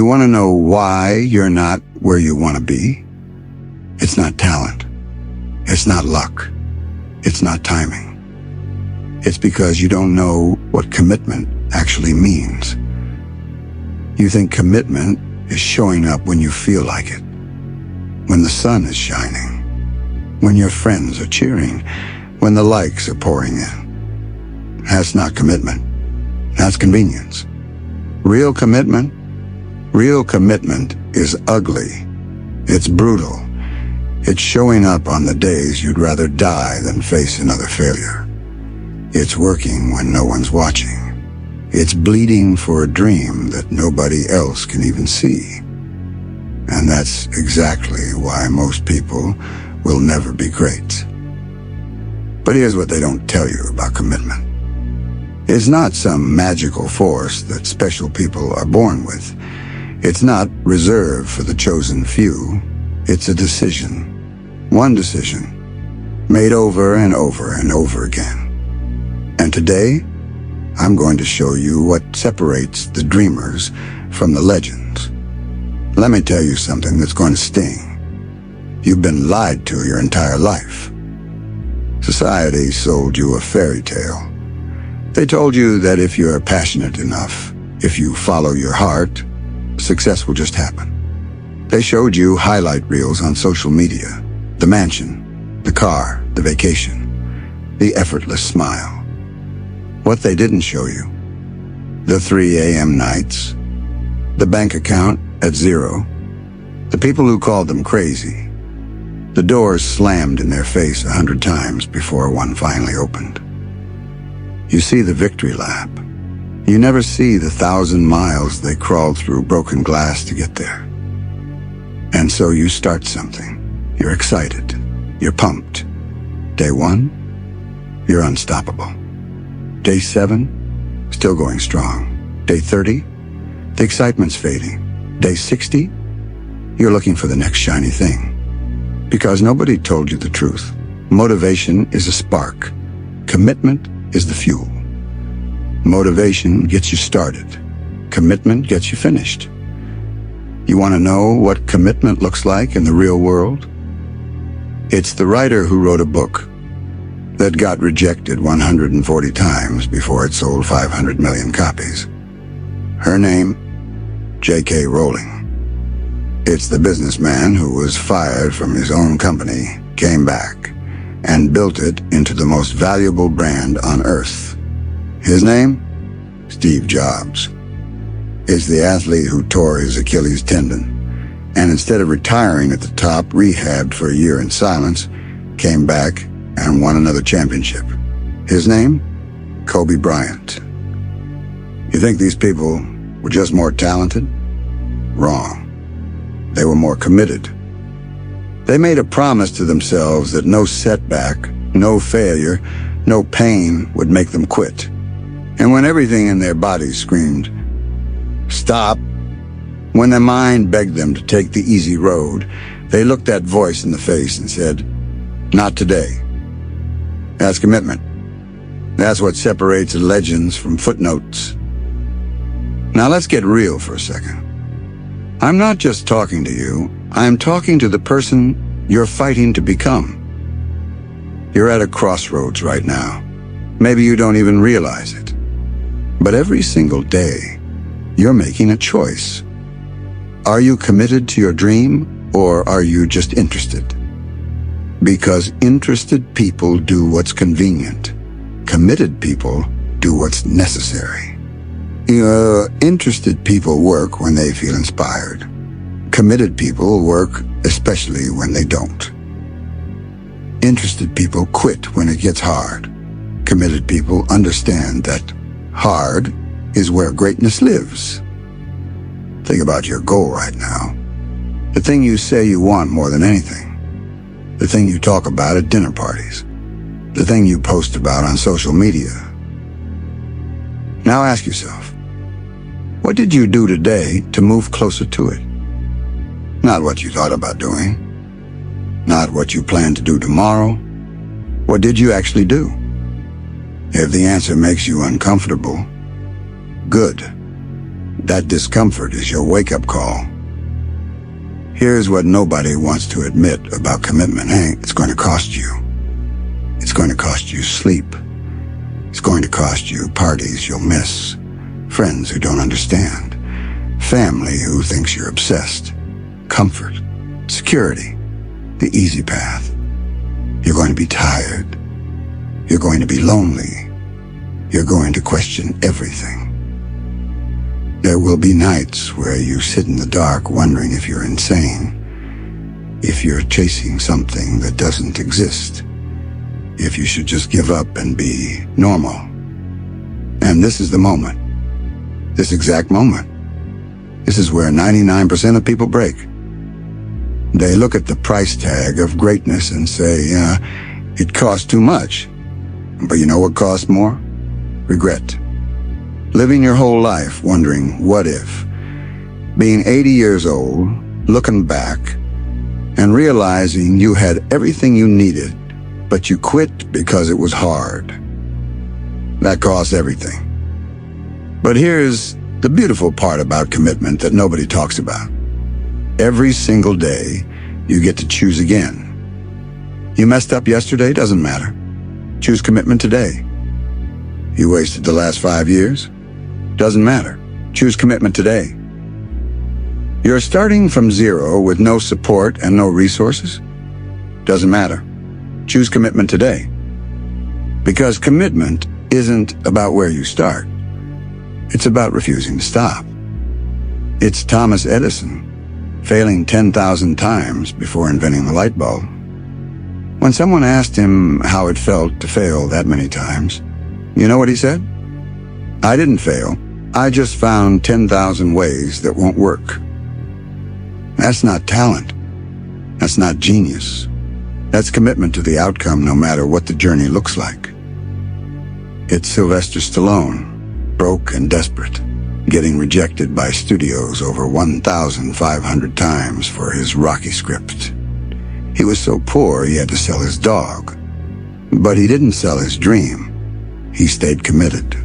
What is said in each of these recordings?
You want to know why you're not where you want to be? It's not talent. It's not luck. It's not timing. It's because you don't know what commitment actually means. You think commitment is showing up when you feel like it, when the sun is shining, when your friends are cheering, when the likes are pouring in. That's not commitment. That's convenience. Real commitment is ugly. It's brutal. It's showing up on the days you'd rather die than face another failure. It's working when no one's watching. It's bleeding for a dream that nobody else can even see. And that's exactly why most people will never be great. But here's what they don't tell you about commitment. It's not some magical force that special people are born with. It's not reserved for the chosen few. It's a decision. One decision, made over and over and over again. And today, I'm going to show you what separates the dreamers from the legends. Let me tell you something that's going to sting. You've been lied to your entire life. Society sold you a fairy tale. They told you that if you're passionate enough, if you follow your heart, success will just happen. They showed you highlight reels on social media, the mansion, the car, the vacation, the effortless smile. What they didn't show you, the 3 a.m. nights, the bank account at zero, the people who called them crazy, the doors slammed in their face 100 times before one finally opened. You see the victory lap. You never see the 1,000 miles they crawled through broken glass to get there. And so you start something. You're excited. You're pumped. Day 1, you're unstoppable. Day 7, still going strong. Day 30, the excitement's fading. Day 60, you're looking for the next shiny thing. Because nobody told you the truth. Motivation is a spark. Commitment is the fuel. Motivation gets you started. Commitment gets you finished. You want to know what commitment looks like in the real world? It's the writer who wrote a book that got rejected 140 times before it sold 500 million copies. Her name, J.K. Rowling. It's the businessman who was fired from his own company, came back, and built it into the most valuable brand on earth. His name? Steve Jobs. It's the athlete who tore his Achilles tendon, and instead of retiring at the top, rehabbed for a year in silence, came back and won another championship. His name? Kobe Bryant. You think these people were just more talented? Wrong. They were more committed. They made a promise to themselves that no setback, no failure, no pain would make them quit. And when everything in their bodies screamed, "Stop," when their mind begged them to take the easy road, they looked that voice in the face and said, "Not today." That's commitment. That's what separates legends from footnotes. Now let's get real for a second. I'm not just talking to you, I'm talking to the person you're fighting to become. You're at a crossroads right now. Maybe you don't even realize it. But every single day, you're making a choice. Are you committed to your dream, or are you just interested? Because interested people do what's convenient. Committed people do what's necessary. Interested people work when they feel inspired. Committed people work especially when they don't. Interested people quit when it gets hard. Committed people understand that hard is where greatness lives. Think about your goal right now. The thing you say you want more than anything. The thing you talk about at dinner parties. The thing you post about on social media. Now ask yourself, what did you do today to move closer to it? Not what you thought about doing. Not what you plan to do tomorrow. What did you actually do? If the answer makes you uncomfortable, good. That discomfort is your wake-up call. Here's what nobody wants to admit about commitment. Hey, it's going to cost you. It's going to cost you sleep. It's going to cost you parties you'll miss, friends who don't understand, family who thinks you're obsessed, comfort, security, the easy path. You're going to be tired. You're going to be lonely. You're going to question everything. There will be nights where you sit in the dark wondering if you're insane, if you're chasing something that doesn't exist, if you should just give up and be normal. And this is the moment. This exact moment. This is where 99% of people break. They look at the price tag of greatness and say, it costs too much. But you know what costs more? Regret. Living your whole life wondering, what if? Being 80 years old, looking back, and realizing you had everything you needed, but you quit because it was hard. That costs everything. But here's the beautiful part about commitment that nobody talks about. Every single day, you get to choose again. You messed up yesterday, doesn't matter. Choose commitment today. You wasted the last 5 years? Doesn't matter. Choose commitment today. You're starting from zero with no support and no resources? Doesn't matter. Choose commitment today. Because commitment isn't about where you start. It's about refusing to stop. It's Thomas Edison failing 10,000 times before inventing the light bulb. When someone asked him how it felt to fail that many times, you know what he said? I didn't fail. I just found 10,000 ways that won't work. That's not talent. That's not genius. That's commitment to the outcome no matter what the journey looks like. It's Sylvester Stallone, broke and desperate, getting rejected by studios over 1,500 times for his Rocky script. He was so poor he had to sell his dog. But he didn't sell his dream. He stayed committed.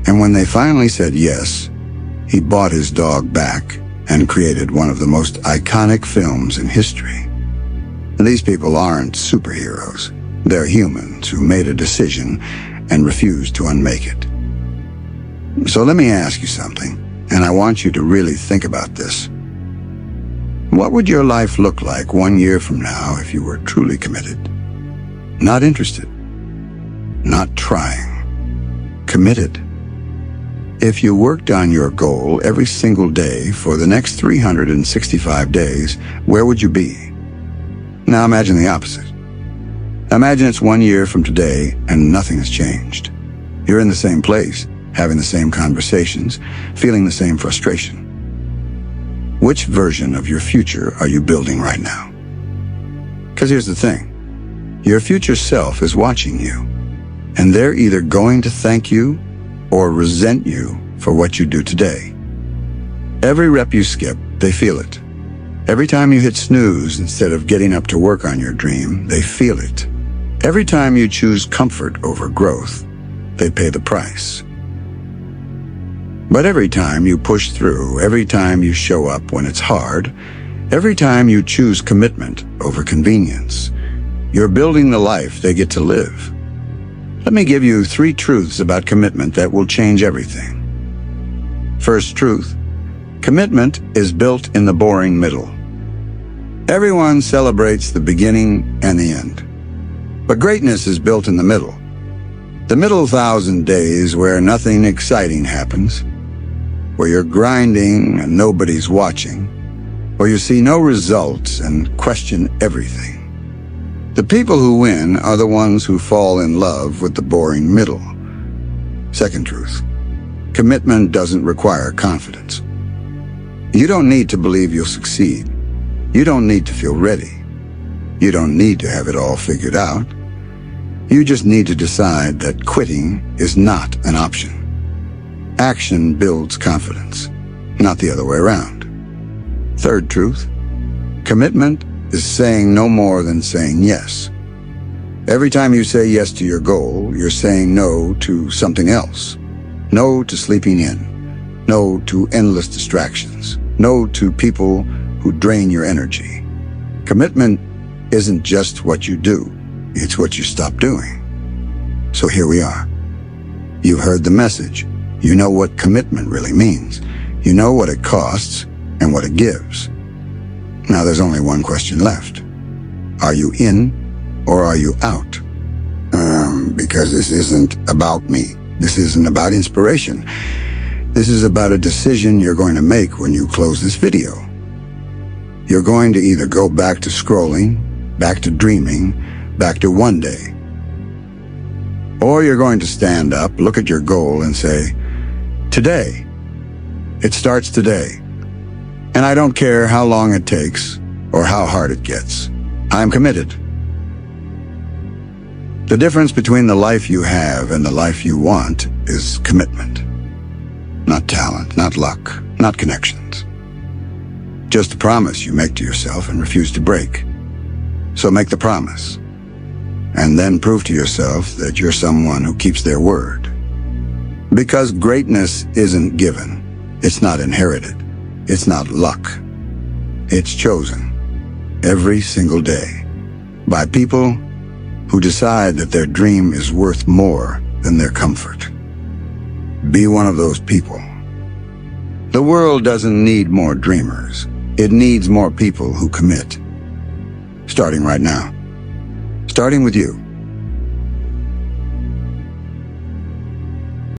And when they finally said yes, he bought his dog back and created one of the most iconic films in history. And these people aren't superheroes. They're humans who made a decision and refused to unmake it. So let me ask you something, and I want you to really think about this. What would your life look like 1 year from now if you were truly committed? Not interested. Not trying. Committed. If you worked on your goal every single day for the next 365 days, where would you be? Now imagine the opposite. Imagine it's 1 year from today and nothing has changed. You're in the same place, having the same conversations, feeling the same frustration. Which version of your future are you building right now? Because here's the thing. Your future self is watching you, and they're either going to thank you or resent you for what you do today. Every rep you skip, they feel it. Every time you hit snooze instead of getting up to work on your dream, they feel it. Every time you choose comfort over growth, they pay the price. But every time you push through, every time you show up when it's hard, every time you choose commitment over convenience, you're building the life they get to live. Let me give you 3 truths about commitment that will change everything. First truth, commitment is built in the boring middle. Everyone celebrates the beginning and the end. But greatness is built in the middle. The middle 1,000 days where nothing exciting happens, where you're grinding and nobody's watching, where you see no results and question everything. The people who win are the ones who fall in love with the boring middle. Second truth, commitment doesn't require confidence. You don't need to believe you'll succeed. You don't need to feel ready. You don't need to have it all figured out. You just need to decide that quitting is not an option. Action builds confidence, not the other way around. Third truth, commitment is saying no more than saying yes. Every time you say yes to your goal, you're saying no to something else. No to sleeping in. No to endless distractions. No to people who drain your energy. Commitment isn't just what you do, it's what you stop doing. So here we are. You've heard the message. You know what commitment really means. You know what it costs and what it gives. Now there's only one question left. Are you in or are you out? Because this isn't about me. This isn't about inspiration. This is about a decision you're going to make when you close this video. You're going to either go back to scrolling, back to dreaming, back to one day. Or you're going to stand up, look at your goal and say, today. It starts today. And I don't care how long it takes or how hard it gets. I'm committed. The difference between the life you have and the life you want is commitment. Not talent, not luck, not connections. Just a promise you make to yourself and refuse to break. So make the promise. And then prove to yourself that you're someone who keeps their word. Because greatness isn't given. It's not inherited. It's not luck. It's chosen. Every single day. By people who decide that their dream is worth more than their comfort. Be one of those people. The world doesn't need more dreamers. It needs more people who commit. Starting right now. Starting with you.